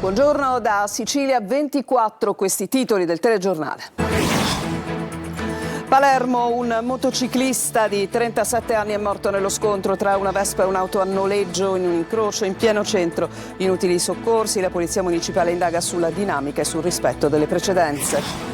Buongiorno da Sicilia 24, questi titoli del telegiornale. Palermo, un motociclista di 37 anni è morto nello scontro tra una Vespa e un'auto a noleggio in un incrocio in pieno centro. Inutili soccorsi, la polizia municipale indaga sulla dinamica e sul rispetto delle precedenze.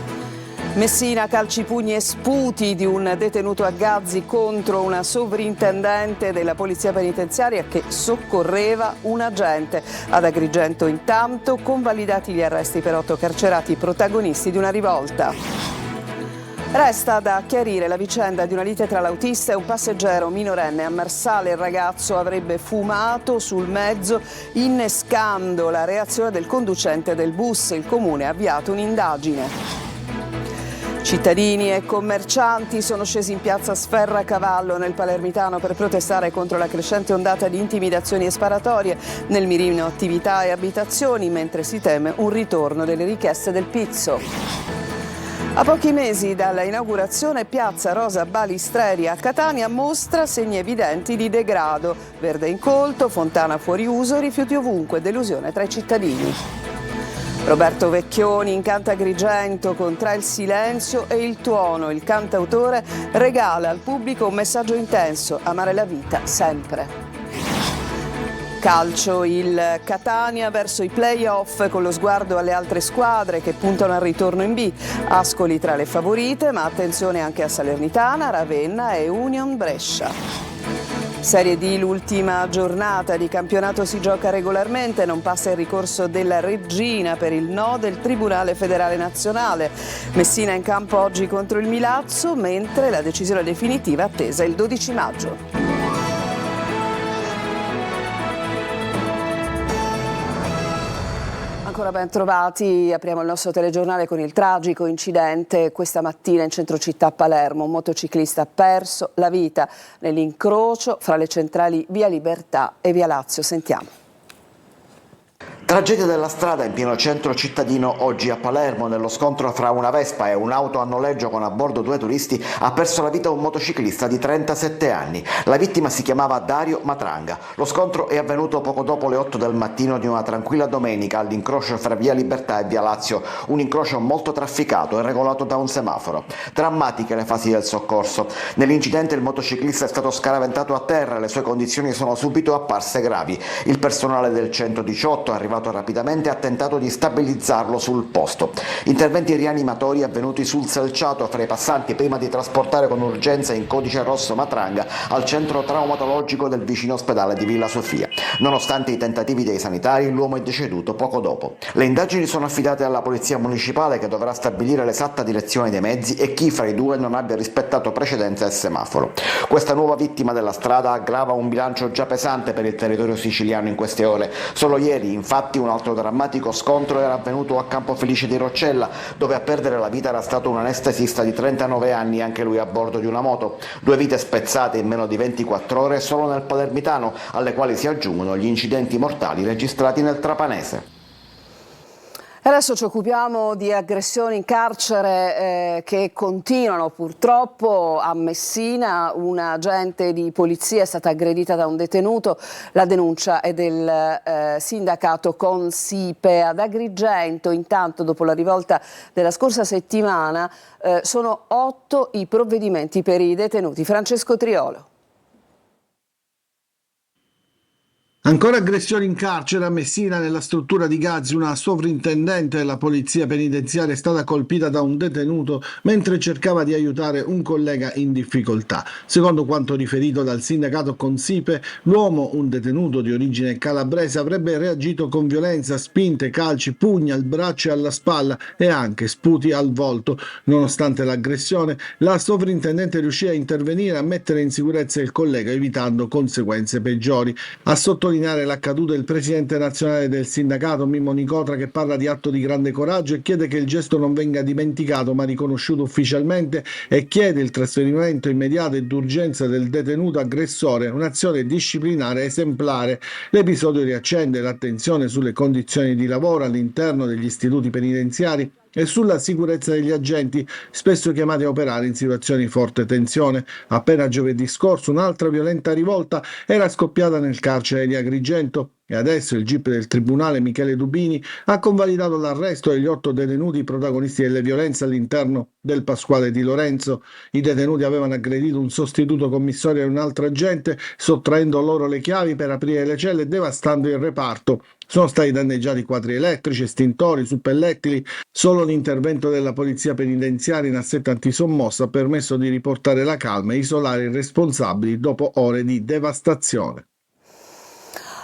Messina, calci, pugni e sputi di un detenuto a Gazzi contro una sovrintendente della polizia penitenziaria che soccorreva un agente. Ad Agrigento intanto convalidati gli arresti per 8 carcerati protagonisti di una rivolta. Resta da chiarire la vicenda di una lite tra l'autista e un passeggero minorenne. A Marsale il ragazzo avrebbe fumato sul mezzo innescando la reazione del conducente del bus. Il comune ha avviato un'indagine. Cittadini e commercianti sono scesi in piazza Sferracavallo nel Palermitano per protestare contro la crescente ondata di intimidazioni e sparatorie nel mirino attività e abitazioni, mentre si teme un ritorno delle richieste del pizzo. A pochi mesi dalla inaugurazione, piazza Rosa Balistreri a Catania mostra segni evidenti di degrado. Verde incolto, fontana fuori uso, rifiuti ovunque, delusione tra i cittadini. Roberto Vecchioni incanta Agrigento con Tra il silenzio e il tuono. Il cantautore regala al pubblico un messaggio intenso: amare la vita sempre. Calcio, il Catania verso i play-off con lo sguardo alle altre squadre che puntano al ritorno in B. Ascoli tra le favorite, ma attenzione anche a Salernitana, Ravenna e Union Brescia. Serie D, l'ultima giornata di campionato si gioca regolarmente, non passa il ricorso della Reggina per il no del Tribunale Federale Nazionale. Messina in campo oggi contro il Milazzo, mentre la decisione definitiva attesa il 12 maggio. Ancora ben trovati, apriamo il nostro telegiornale con il tragico incidente questa mattina in centro città a Palermo. Un motociclista ha perso la vita nell'incrocio fra le centrali Via Libertà e Via Lazio. Sentiamo. Tragedia della strada in pieno centro cittadino oggi a Palermo. Nello scontro fra una Vespa e un'auto a noleggio con a bordo 2 turisti ha perso la vita un motociclista di 37 anni. La vittima si chiamava Dario Matranga. Lo scontro è avvenuto poco dopo le 8 del mattino di una tranquilla domenica all'incrocio fra Via Libertà e Via Lazio, un incrocio molto trafficato e regolato da un semaforo. Drammatiche le fasi del soccorso. Nell'incidente il motociclista è stato scaraventato a terra e le sue condizioni sono subito apparse gravi. Il personale del 118 arrivato rapidamente ha tentato di stabilizzarlo sul posto. Interventi rianimatori avvenuti sul selciato fra i passanti prima di trasportare con urgenza in codice rosso Matranga al centro traumatologico del vicino ospedale di Villa Sofia. Nonostante i tentativi dei sanitari, l'uomo è deceduto poco dopo. Le indagini sono affidate alla polizia municipale che dovrà stabilire l'esatta direzione dei mezzi e chi fra i due non abbia rispettato precedenza e semaforo. Questa nuova vittima della strada aggrava un bilancio già pesante per il territorio siciliano in queste ore. Solo ieri, infatti, un altro drammatico scontro era avvenuto a Campofelice di Roccella, dove a perdere la vita era stato un anestesista di 39 anni, anche lui a bordo di una moto. 2 vite spezzate in meno di 24 ore solo nel Palermitano, alle quali si aggiungono gli incidenti mortali registrati nel Trapanese. Adesso ci occupiamo di aggressioni in carcere che continuano purtroppo. A Messina un agente di polizia è stata aggredita da un detenuto, la denuncia è del sindacato Consipe. Ad Agrigento intanto, dopo la rivolta della scorsa settimana, sono 8 i provvedimenti per i detenuti. Francesco Triolo. Ancora aggressioni in carcere a Messina. Nella struttura di Gazzi una sovrintendente della polizia penitenziaria è stata colpita da un detenuto mentre cercava di aiutare un collega in difficoltà. Secondo quanto riferito dal sindacato Consipe, l'uomo, un detenuto di origine calabrese, avrebbe reagito con violenza, spinte, calci, pugni al braccio e alla spalla e anche sputi al volto. Nonostante l'aggressione, la sovrintendente riuscì a intervenire e a mettere in sicurezza il collega, evitando conseguenze peggiori. A sottolineare l'accaduto il presidente nazionale del sindacato Mimmo Nicotra, che parla di atto di grande coraggio e chiede che il gesto non venga dimenticato ma riconosciuto ufficialmente, e chiede il trasferimento immediato e d'urgenza del detenuto aggressore, un'azione disciplinare esemplare. L'episodio riaccende l'attenzione sulle condizioni di lavoro all'interno degli istituti penitenziari e sulla sicurezza degli agenti, spesso chiamati a operare in situazioni di forte tensione. Appena giovedì scorso un'altra violenta rivolta era scoppiata nel carcere di Agrigento. E adesso il GIP del Tribunale Michele Dubini ha convalidato l'arresto degli 8 detenuti protagonisti delle violenze all'interno del Pasquale Di Lorenzo. I detenuti avevano aggredito un sostituto commissario e un altro agente, sottraendo loro le chiavi per aprire le celle e devastando il reparto. Sono stati danneggiati quadri elettrici, estintori, suppellettili. Solo l'intervento della polizia penitenziaria in assetto antisommossa ha permesso di riportare la calma e isolare i responsabili dopo ore di devastazione.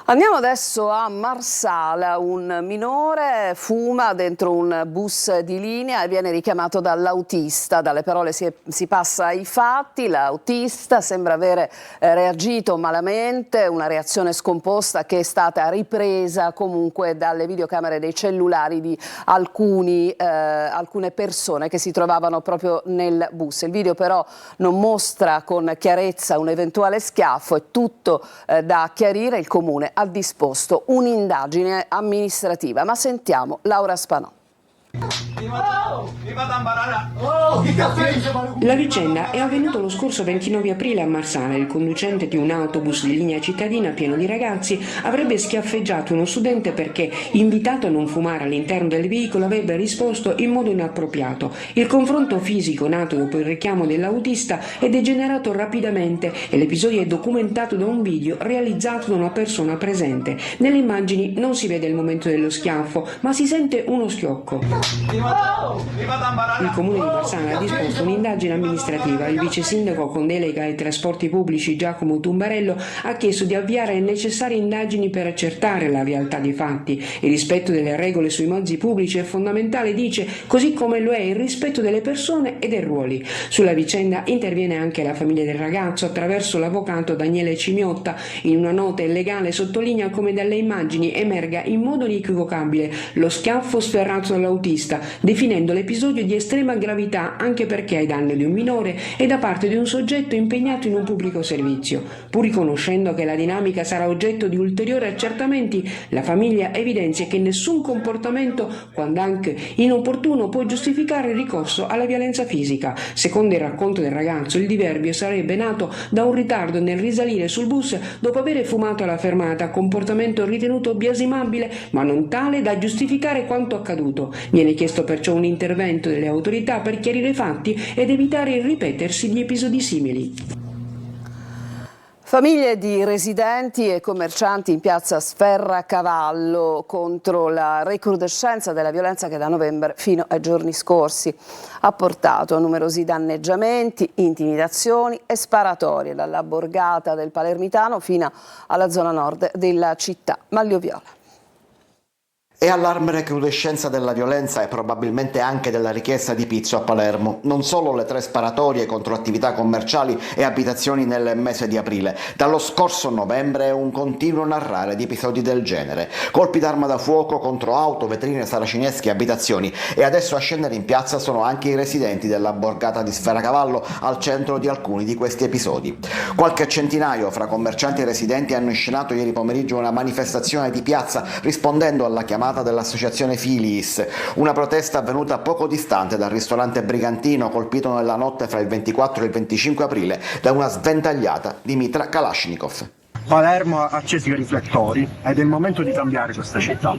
Andiamo adesso a Marsala. Un minore fuma dentro un bus di linea e viene richiamato dall'autista. Dalle parole si passa ai fatti. L'autista sembra avere reagito malamente, una reazione scomposta che è stata ripresa comunque dalle videocamere dei cellulari di alcune persone che si trovavano proprio nel bus. Il video però non mostra con chiarezza un eventuale schiaffo, è tutto da chiarire. Il comune ha disposto un'indagine amministrativa, ma sentiamo Laura Spanò. La vicenda è avvenuta lo scorso 29 aprile a Marsala. Il conducente di un autobus di linea cittadina pieno di ragazzi avrebbe schiaffeggiato uno studente perché, invitato a non fumare all'interno del veicolo, avrebbe risposto in modo inappropriato. Il confronto fisico, nato dopo il richiamo dell'autista, è degenerato rapidamente e l'episodio è documentato da un video realizzato da una persona presente. Nelle immagini non si vede il momento dello schiaffo, ma si sente uno schiocco. Il comune di Marsala ha disposto un'indagine amministrativa. Il vice sindaco con delega ai trasporti pubblici Giacomo Tumbarello ha chiesto di avviare le necessarie indagini per accertare la realtà dei fatti. Il rispetto delle regole sui mezzi pubblici è fondamentale, dice, così come lo è il rispetto delle persone e dei ruoli. Sulla vicenda interviene anche la famiglia del ragazzo attraverso l'avvocato Daniele Cimiotta. In una nota illegale sottolinea come dalle immagini emerga in modo inequivocabile lo schiaffo sferrato dall'autista, definendo l'episodio di estrema gravità anche perché ai danni di un minore e da parte di un soggetto impegnato in un pubblico servizio. Pur riconoscendo che la dinamica sarà oggetto di ulteriori accertamenti, la famiglia evidenzia che nessun comportamento, quando anche inopportuno, può giustificare il ricorso alla violenza fisica. Secondo il racconto del ragazzo, il diverbio sarebbe nato da un ritardo nel risalire sul bus dopo aver fumato alla fermata, comportamento ritenuto biasimabile ma non tale da giustificare quanto accaduto. Viene chiesto perciò un intervento delle autorità per chiarire i fatti ed evitare il ripetersi di episodi simili. Famiglie di residenti e commercianti in piazza Sferracavallo contro la recrudescenza della violenza che da novembre fino ai giorni scorsi ha portato a numerosi danneggiamenti, intimidazioni e sparatorie dalla borgata del Palermitano fino alla zona nord della città. Maglio Viola. E allarme recrudescenza della violenza e probabilmente anche della richiesta di pizzo a Palermo. Non solo le 3 sparatorie contro attività commerciali e abitazioni nel mese di aprile. Dallo scorso novembre è un continuo narrare di episodi del genere. Colpi d'arma da fuoco contro auto, vetrine, saracinesche e abitazioni. E adesso a scendere in piazza sono anche i residenti della borgata di Sferacavallo, al centro di alcuni di questi episodi. Qualche centinaio fra commercianti e residenti hanno inscenato ieri pomeriggio una manifestazione di piazza rispondendo alla chiamata dell'associazione Filiis, una protesta avvenuta poco distante dal ristorante Brigantino colpito nella notte fra il 24 e il 25 aprile da una sventagliata di mitra Kalashnikov. Palermo ha acceso i riflettori ed è il momento di cambiare questa città,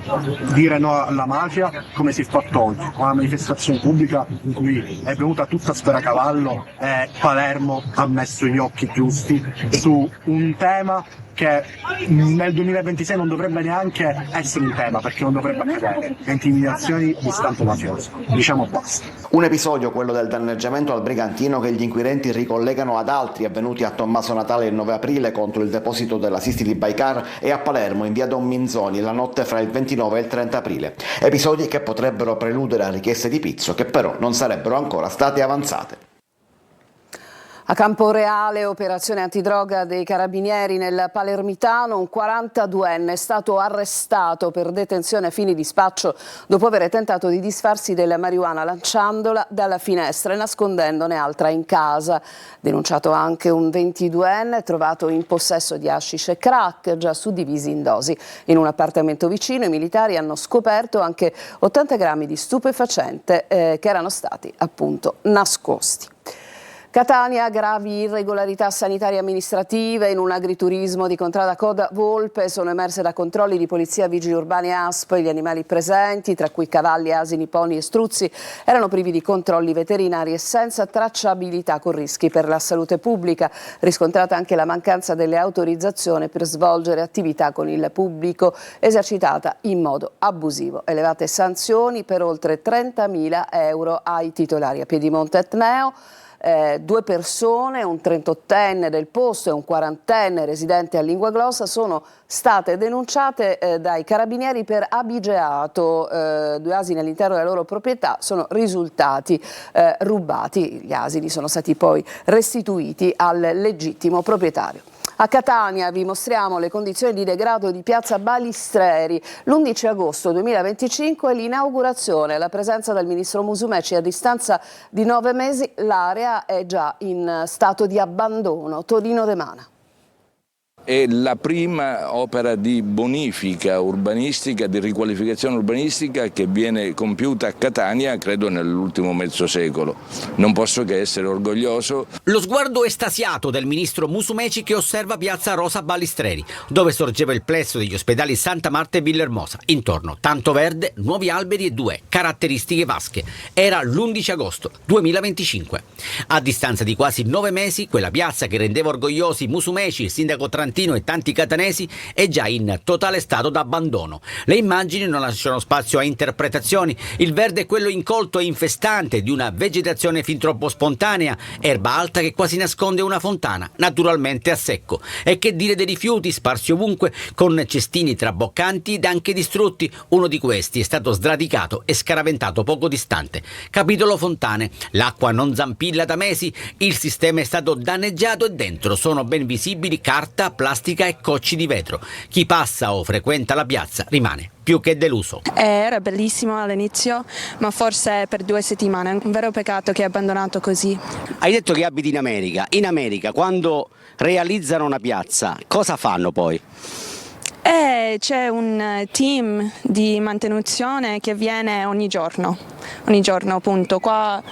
dire no alla mafia come si è fatto oggi, con una manifestazione pubblica in cui è venuta tutta Sferacavallo e Palermo ha messo gli occhi giusti su un tema che nel 2026 non dovrebbe neanche essere un tema, perché non dovrebbe accadere, le intimidazioni di stampo mafioso. Diciamo basta. Un episodio, quello del danneggiamento al Brigantino, che gli inquirenti ricollegano ad altri avvenuti a Tommaso Natale il 9 aprile contro il deposito della Sisti di Baikar e a Palermo in via Don Minzoni la notte fra il 29 e il 30 aprile. Episodi che potrebbero preludere a richieste di pizzo che però non sarebbero ancora state avanzate. A Camporeale, operazione antidroga dei carabinieri nel Palermitano, un 42enne è stato arrestato per detenzione a fini di spaccio dopo aver tentato di disfarsi della marijuana lanciandola dalla finestra e nascondendone altra in casa. Denunciato anche un 22enne trovato in possesso di hashish e crack già suddivisi in dosi. In un appartamento vicino i militari hanno scoperto anche 80 grammi di stupefacente che erano stati appunto nascosti. Catania, gravi irregolarità sanitarie amministrative in un agriturismo di contrada Coda Volpe. Sono emerse da controlli di polizia, vigili urbani e ASP. Gli animali presenti, tra cui cavalli, asini, poni e struzzi, erano privi di controlli veterinari e senza tracciabilità, con rischi per la salute pubblica. Riscontrata anche la mancanza delle autorizzazioni per svolgere attività con il pubblico, esercitata in modo abusivo. Elevate sanzioni per oltre 30.000 euro ai titolari. A Piedimonte Etneo, 2 persone, un 38enne del posto e un 40enne residente a Linguaglossa, sono state denunciate dai carabinieri per abigeato. 2 asini all'interno della loro proprietà sono risultati rubati. Gli asini sono stati poi restituiti al legittimo proprietario. A Catania vi mostriamo le condizioni di degrado di piazza Balistreri. L'11 agosto 2025 è l'inaugurazione, la presenza del ministro Musumeci. A distanza di 9 mesi l'area è già in stato di abbandono. Tonino De Mana. È la prima opera di bonifica urbanistica, di riqualificazione urbanistica che viene compiuta a Catania, credo nell'ultimo mezzo secolo. Non posso che essere orgoglioso. Lo sguardo estasiato del ministro Musumeci che osserva piazza Rosa Balistreri, dove sorgeva il plesso degli ospedali Santa Marta e Villahermosa. Intorno tanto verde, nuovi alberi e 2 caratteristiche vasche. Era l'11 agosto 2025. A distanza di quasi 9 mesi, quella piazza che rendeva orgogliosi Musumeci, il sindaco Trantino e tanti catanesi è già in totale stato d'abbandono. Le immagini non lasciano spazio a interpretazioni. Il verde è quello incolto e infestante di una vegetazione fin troppo spontanea, erba alta che quasi nasconde una fontana, naturalmente a secco. E che dire dei rifiuti sparsi ovunque, con cestini traboccanti ed anche distrutti. Uno di questi è stato sradicato e scaraventato poco distante. Capitolo fontane. L'acqua non zampilla da mesi, il sistema è stato danneggiato e dentro sono ben visibili carta, plastica e cocci di vetro. Chi passa o frequenta la piazza rimane più che deluso. Era bellissimo all'inizio, ma forse per 2 settimane. È un vero peccato che è abbandonato così. Hai detto che abiti in America. In America, quando realizzano una piazza, cosa fanno poi? C'è un team di manutenzione che viene ogni giorno appunto. Qua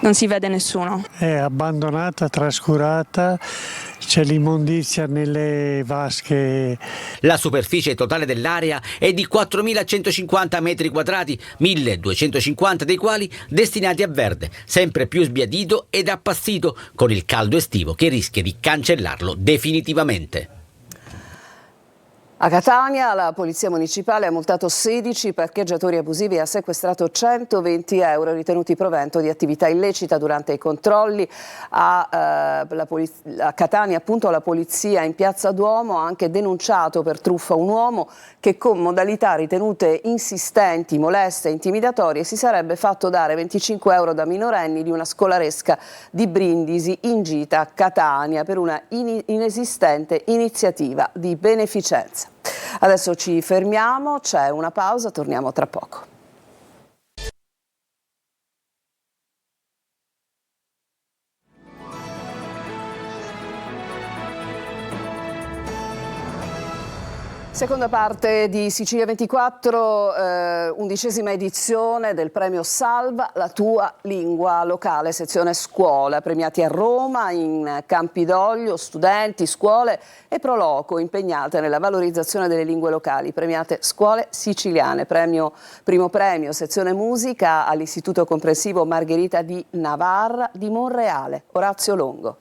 non si vede nessuno. È abbandonata, trascurata, c'è l'immondizia nelle vasche. La superficie totale dell'area è di 4.150 metri quadrati, 1.250 dei quali destinati a verde, sempre più sbiadito ed appassito, con il caldo estivo che rischia di cancellarlo definitivamente. A Catania la Polizia Municipale ha multato 16 parcheggiatori abusivi e ha sequestrato 120 euro ritenuti provento di attività illecita durante i controlli. A Catania, appunto, la Polizia in Piazza Duomo ha anche denunciato per truffa un uomo che con modalità ritenute insistenti, moleste e intimidatorie si sarebbe fatto dare 25 euro da minorenni di una scolaresca di Brindisi in gita a Catania per una inesistente iniziativa di beneficenza. Adesso ci fermiamo, c'è una pausa, torniamo tra poco. Seconda parte di Sicilia 24, 11ª edizione del premio Salva la tua lingua locale, sezione scuola, premiati a Roma in Campidoglio, studenti, scuole e pro loco impegnate nella valorizzazione delle lingue locali, premiate scuole siciliane, primo premio, sezione musica all'Istituto Comprensivo Margherita di Navarra di Monreale, Orazio Longo.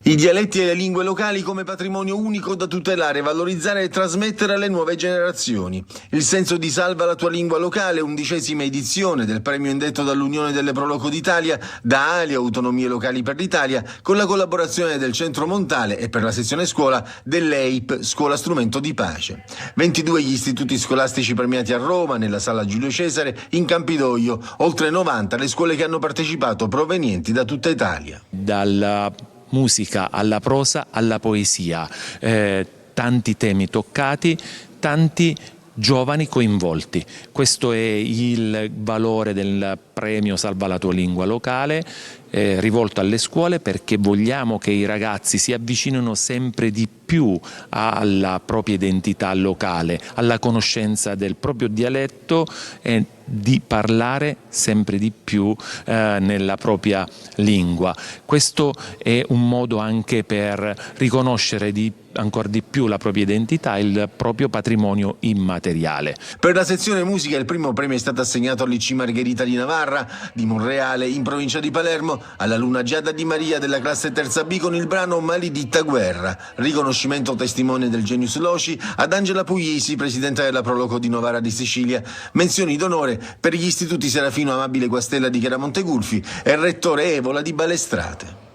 I dialetti e le lingue locali come patrimonio unico da tutelare, valorizzare e trasmettere alle nuove generazioni. Il senso di Salva la tua lingua locale, 11ª edizione del premio indetto dall'Unione delle Pro Loco d'Italia, da Ali Autonomie Locali per l'Italia, con la collaborazione del Centro Montale e per la sezione scuola dell'EIP, Scuola Strumento di Pace. 22 gli istituti scolastici premiati a Roma, nella Sala Giulio Cesare, in Campidoglio, oltre 90 le scuole che hanno partecipato provenienti da tutta Italia. Dalla musica alla prosa alla poesia, tanti temi toccati, tanti giovani coinvolti. Questo è il valore del premio Salva la tua lingua locale, rivolto alle scuole, perché vogliamo che i ragazzi si avvicinino sempre di più alla propria identità locale, alla conoscenza del proprio dialetto e di parlare sempre di più nella propria lingua. Questo è un modo anche per riconoscere ancora di più la propria identità, il proprio patrimonio immateriale. Per la sezione musica il primo premio è stato assegnato al Liceo Margherita di Navarra di Monreale in provincia di Palermo all'alunna Giada Di Maria della classe terza B con il brano Maledetta guerra. Riconoscimento testimone del Genius Loci ad Angela Puglisi, presidente della Proloco di Novara di Sicilia. Menzioni d'onore per gli istituti Serafino Amabile Guastella di Chiaramonte Gulfi e il rettore Evola di Balestrate.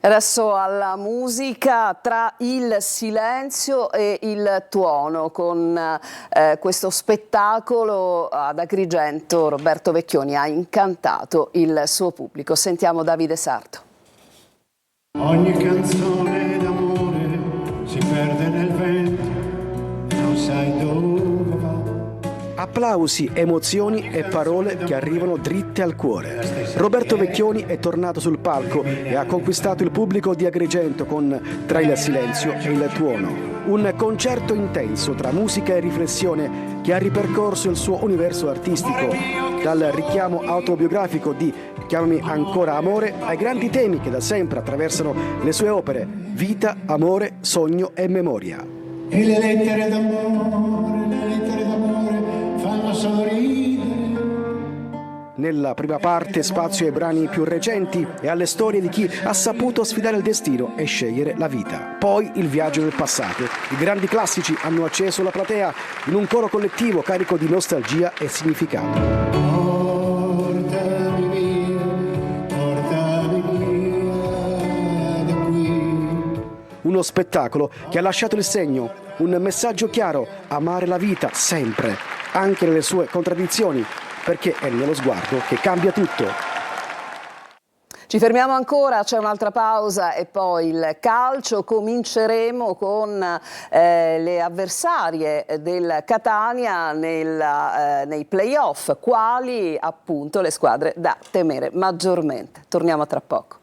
Adesso alla musica, tra il silenzio e il tuono, con questo spettacolo ad Agrigento Roberto Vecchioni ha incantato il suo pubblico. Sentiamo Davide Sarto. Ogni canzone d'amore si perde nel vento, non sai dove va. Applausi, emozioni e parole che arrivano dritte al cuore. Roberto Vecchioni è tornato sul palco e ha conquistato il pubblico di Agrigento con Tra il silenzio e il tuono. Un concerto intenso tra musica e riflessione che ha ripercorso il suo universo artistico, dal richiamo autobiografico di Chiamami ancora amore ai grandi temi che da sempre attraversano le sue opere: vita, amore, sogno e memoria. E le lettere d'amore fanno solo ridere. Nella prima parte spazio ai brani più recenti e alle storie di chi ha saputo sfidare il destino e scegliere la vita. Poi il viaggio nel passato. I grandi classici hanno acceso la platea in un coro collettivo carico di nostalgia e significato. Uno spettacolo che ha lasciato il segno, un messaggio chiaro: amare la vita sempre, anche nelle sue contraddizioni, perché è nello sguardo che cambia tutto. Ci fermiamo ancora, c'è un'altra pausa e poi il calcio. Cominceremo con le avversarie del Catania nei play-off, quali appunto le squadre da temere maggiormente. Torniamo tra poco.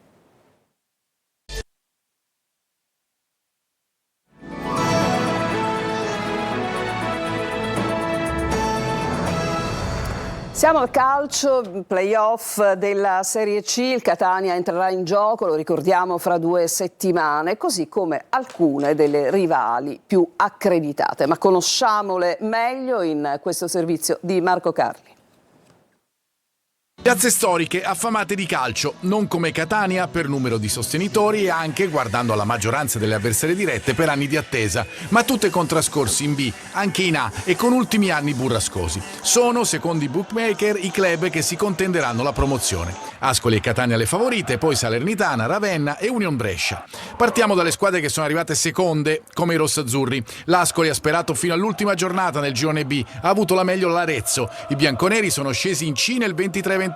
Siamo al calcio, play-off della Serie C, il Catania entrerà in gioco, lo ricordiamo, fra 2 settimane, così come alcune delle rivali più accreditate, ma conosciamole meglio in questo servizio di Marco Carli. Piazze storiche affamate di calcio, non come Catania per numero di sostenitori e anche, guardando alla maggioranza delle avversarie dirette, per anni di attesa, ma tutte con trascorsi in B, anche in A e con ultimi anni burrascosi. Sono, secondo i bookmaker, i club che si contenderanno la promozione. Ascoli e Catania le favorite, poi Salernitana, Ravenna e Union Brescia. Partiamo dalle squadre che sono arrivate seconde, come i rossazzurri. L'Ascoli ha sperato fino all'ultima giornata nel girone B, ha avuto la meglio l'Arezzo. I bianconeri sono scesi in C nel 23-24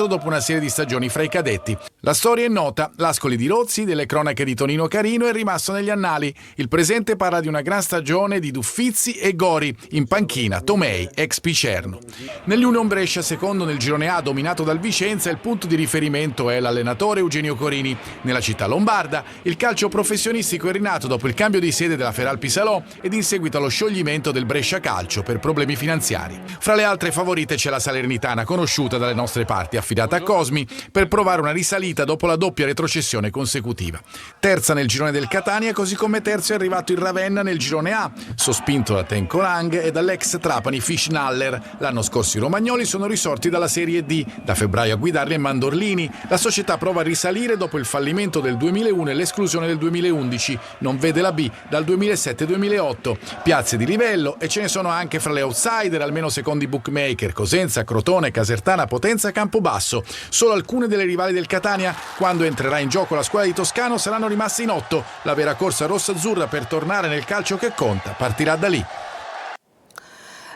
dopo una serie di stagioni fra i cadetti. La storia è nota, l'Ascoli di Rozzi, delle cronache di Tonino Carino, è rimasto negli annali. Il presente parla di una gran stagione di Duffizzi e Gori, in panchina Tomei, ex Picerno. Nell'Union Brescia, secondo nel girone A dominato dal Vicenza, il punto di riferimento è l'allenatore Eugenio Corini. Nella città lombarda, il calcio professionistico è rinato dopo il cambio di sede della Feralpi Salò ed in seguito allo scioglimento del Brescia Calcio per problemi finanziari. Fra le altre favorite c'è la Salernitana, conosciuta dalle nostre parti, affidata a Cosmi per provare una risalita dopo la doppia retrocessione consecutiva. Terza nel girone del Catania, così come terzo è arrivato il Ravenna nel girone A, sospinto da Tenco Lang e dall'ex Trapani Fischnaller. L'anno scorso i romagnoli sono risorti dalla Serie D, da febbraio a guidarli è Mandorlini. La società prova a risalire dopo il fallimento del 2001 e l'esclusione del 2011, non vede la B dal 2007-2008. Piazze di livello e ce ne sono anche fra le outsider, almeno secondo i bookmaker: Cosenza, Crotone, Casertana, Potenza, Campobasso. Solo alcune delle rivali del Catania, quando entrerà in gioco la squadra di Toscano, saranno rimaste in 8. La vera corsa rossa-azzurra per tornare nel calcio che conta partirà da lì.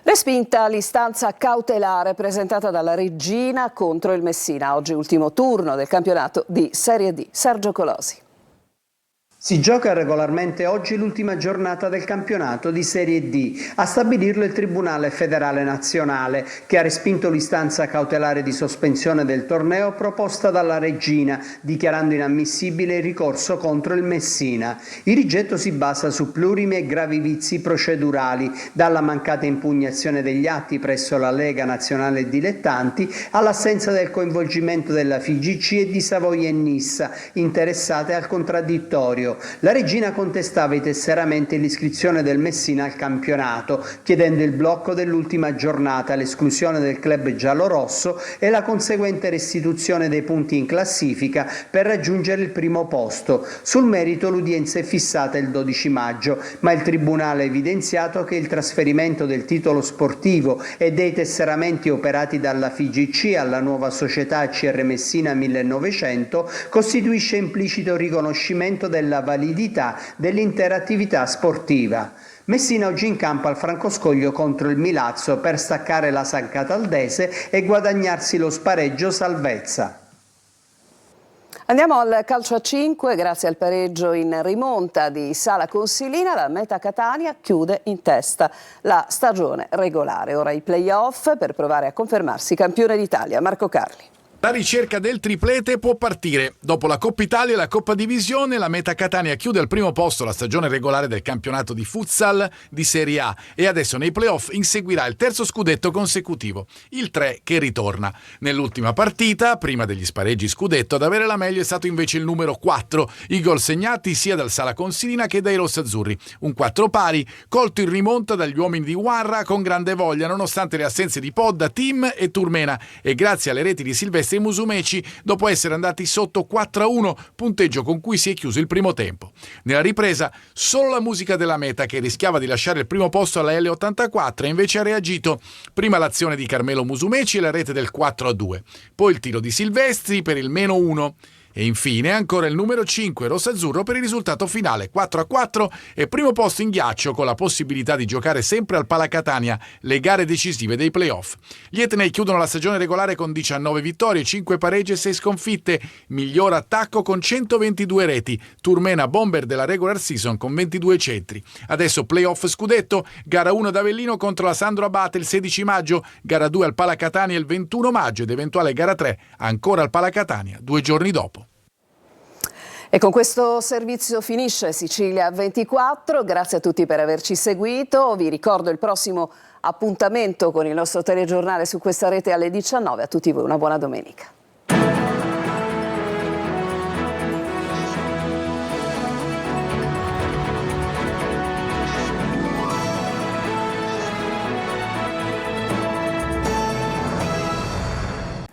Respinta l'istanza cautelare presentata dalla Reggina contro il Messina. Oggi ultimo turno del campionato di Serie D. Sergio Colosi. Si gioca regolarmente oggi l'ultima giornata del campionato di Serie D. A stabilirlo il Tribunale Federale Nazionale, che ha respinto l'istanza cautelare di sospensione del torneo proposta dalla Regina, dichiarando inammissibile il ricorso contro il Messina. Il rigetto si basa su plurimi e gravi vizi procedurali, dalla mancata impugnazione degli atti presso la Lega Nazionale Dilettanti all'assenza del coinvolgimento della FIGC e di Savoia e Nissa, interessate al contraddittorio. La Regina contestava i tesseramenti e l'iscrizione del Messina al campionato, chiedendo il blocco dell'ultima giornata, l'esclusione del club giallorosso e la conseguente restituzione dei punti in classifica per raggiungere il primo posto. Sul merito l'udienza è fissata il 12 maggio, ma il Tribunale ha evidenziato che il trasferimento del titolo sportivo e dei tesseramenti operati dalla FIGC alla nuova società CR Messina 1900 costituisce implicito riconoscimento della validità dell'intera attività sportiva. Messina oggi in campo al Francoscoglio contro il Milazzo per staccare la San Cataldese e guadagnarsi lo spareggio salvezza. Andiamo al calcio a 5, grazie al pareggio in rimonta di Sala Consilina, la Meta Catania chiude in testa la stagione regolare. Ora i play-off per provare a confermarsi campione d'Italia. Marco Carli. La ricerca del triplete può partire. Dopo la Coppa Italia e la Coppa Divisione, la Meta Catania chiude al primo posto la stagione regolare del campionato di futsal di Serie A e adesso nei playoff inseguirà il terzo scudetto consecutivo, il 3 che ritorna. Nell'ultima partita, prima degli spareggi scudetto, ad avere la meglio è stato invece il numero 4, i gol segnati sia dal Sala Consilina che dai rossazzurri. Un 4 pari, colto in rimonta dagli uomini di Guarra con grande voglia, nonostante le assenze di Podda, Tim e Turmena, e grazie alle reti di Silvestri e Musumeci dopo essere andati sotto 4-1, punteggio con cui si è chiuso il primo tempo. Nella ripresa solo la musica della Meta, che rischiava di lasciare il primo posto alla L84, invece ha reagito. Prima l'azione di Carmelo Musumeci e la rete del 4-2, poi il tiro di Silvestri per il -1. E infine ancora il numero 5 rossazzurro per il risultato finale 4-4 e primo posto in ghiaccio, con la possibilità di giocare sempre al Palacatania le gare decisive dei playoff. Gli etnei chiudono la stagione regolare con 19 vittorie, 5 pareggi e 6 sconfitte, miglior attacco con 122 reti, Turmena bomber della regular season con 22 centri. Adesso playoff scudetto, gara 1 ad Avellino contro la Sandro Abate il 16 maggio, gara 2 al Palacatania il 21 maggio ed eventuale gara 3 ancora al Palacatania 2 giorni dopo. E con questo servizio finisce Sicilia 24, grazie a tutti per averci seguito, vi ricordo il prossimo appuntamento con il nostro telegiornale su questa rete alle 19, a tutti voi una buona domenica.